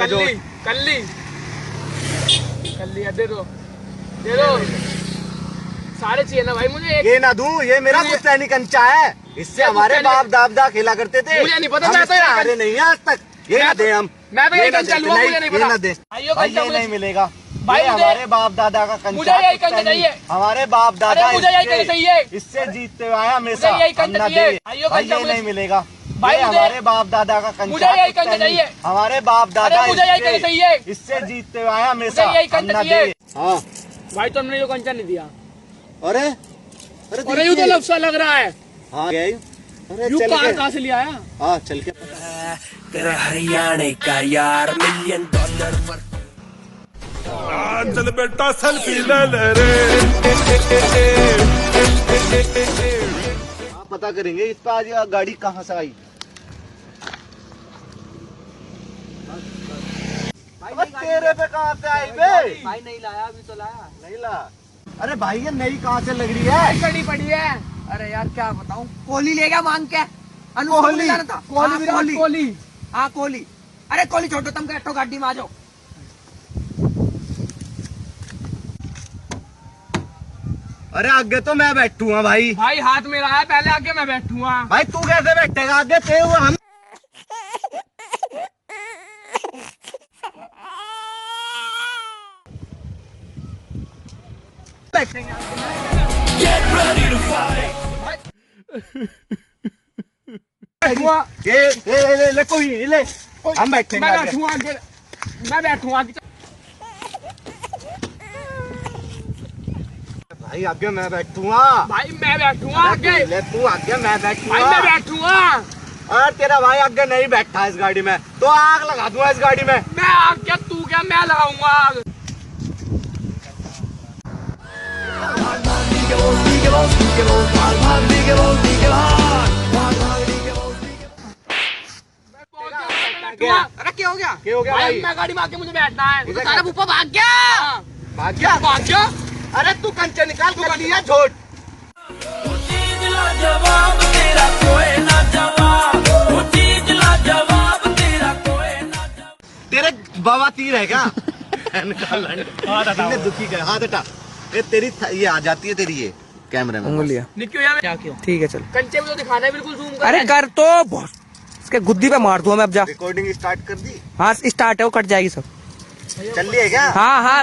के जो कल्ली दे दो सारे चाहिए ना भाई मुझे। ये ना दूं, ये मेरा पुश्तैनी कंचा है, इससे हमारे बाप दादा खेला करते थे। मुझे नहीं पता, मैं तो हारे नहीं है आज तक। ये ना दे हम, मैं तो यही कंचा लूंगा, मुझे नहीं पता। ये ना दे भाई, ये नहीं मिलेगा भाई, हमारे बाप दादा का कंचा। मुझे यही कंचा चाहिए, हमारे बाप दादा मुझे यही कंचा चाहिए, इससे जीतते हुए आया हमेशा। यही कंचा चाहिए भाई ये नहीं मिलेगा भाई, हमारे बाप दादा का कंचा। मुझे यही कंचा चाहिए, हमारे बाप दादा मुझे यही कंचा चाहिए, इससे जीतते हुए आया हमेशा। यही कंचा चाहिए। हाँ भाई तुमने जो कंचा नहीं दिया। अरे अरे यूं तो लफ्सा लग रहा है। हाँ अरे यूं कार कहाँ से ले आया? हाँ चल के तेरा हरियाणा का यार $1 मिलियन चल बेटा सेल्फी ले ले रे। हाँ पता करेंगे इस पर आज गाड़ी कहाँ से आई। तेरे पे कहाँ से आई बे? भाई नहीं लाया, अभी तो लाया नहीं ला। अरे भाई ये नई कहाँ से लग रही है? कड़ी पड़ी है। अरे यार क्या बताऊं, कोहली ले गया मांग के। कोहली कोहली हाँ कोहली। अरे कोहली छोटो, तुम बैठो गाड़ी में आ जाओ। अरे आगे तो मैं बैठूंगा भाई। भाई हाथ मेरा है, पहले आगे मैं बैठूंगा। भाई तू कैसे बैठेगा आगे? ते हुए हम बैठेंगे। ले कोई नहीं, ले हम बैठेंगे मैं आगे। बैठूंगा आगे, मैं बैठूंगा आगे। भाई आगे मैं बैठूंगा। भाई मैं बैठूंगा आगे। ले तू आगे, मैं बैठूंगा। भाई मैं बैठूंगा। और तेरा भाई आगे नहीं बैठा इस गाड़ी में तो आग लगा दूंगा इस गाड़ी में। मैं आग क्या, तू क्या, मैं लगाऊंगा आग। अरे क्या हो गया? क्या हो गया भाई भाई? मैं गाड़ी में आके मुझे बैठना है। इधर सारा भूपा भाग गया। भाग गया? भाग गया। अरे तू कंचे निकाल, कर लिया छोड़। जवाब तेरा कोई ना जवाब, वो चीज ला जवाब तेरा कोई ना जवाब। तेरे बाबा तीर है क्या? तुमने दुखी कर, हाथ हटा। ये तेरी ये आ जाती है तेरी ये कैमरे में उंगलियां निक्यों यार, क्या क्यों? ठीक है चल। कंचे में तो दिखाना है, बिल्कुल जूम कर। अरे कर तो बहुत, इसके गुद्दी पे मार दूंगा मैं अब। जा रिकॉर्डिंग स्टार्ट कर दी? हाँ स्टार्ट है, वो कट जाएगी सब। चल रही है क्या? हाँ हाँ।